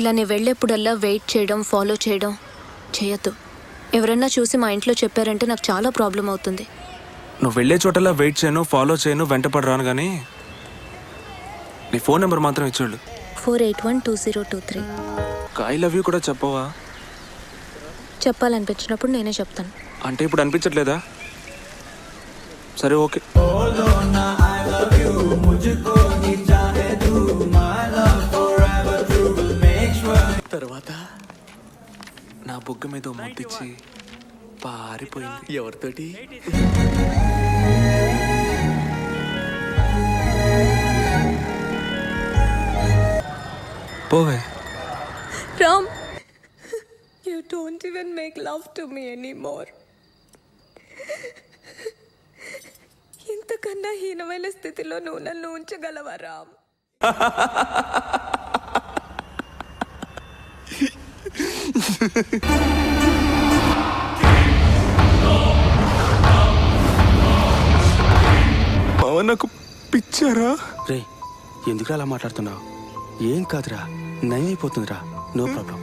ఇలా నీ వెళ్ళేప్పుడల్లా వెయిట్ చేయడం, ఫాలో చేయడం చేయొద్దు. ఎవరన్నా చూసి మా ఇంట్లో చెప్పారంటే నాకు చాలా ప్రాబ్లం అవుతుంది. నువ్వు వెళ్ళే చోటలా వెయిట్ చేయను, ఫాలో చేయను, వెంటపడి రాను. కానీ నీ ఫోన్ నెంబర్ మాత్రం ఇచ్చాడు. 4812023. ఐ లవ్ యూ కూడా చెప్పవా? చెప్పాలనిపించినప్పుడు నేనే చెప్తాను. అంటే ఇప్పుడు అనిపించట్లేదా? సరే, ఓకే. తర్వాత నా బుగ్గ మీద ముద్దిచ్చి పారిపోయింది. ఎవరితోటి? పోవే. Ram, you don't even make love to me anymore. ఇంతకన్నా హీనమైన స్థితిలో నువ్వు నన్ను ఉంచగలవా రామ్? నాకు పిచ్చారా? రే, ఎందుకు అలా మాట్లాడుతున్నావు? ఏం కాదురా, నయమైపోతుందిరా, నో ప్రాబ్లం.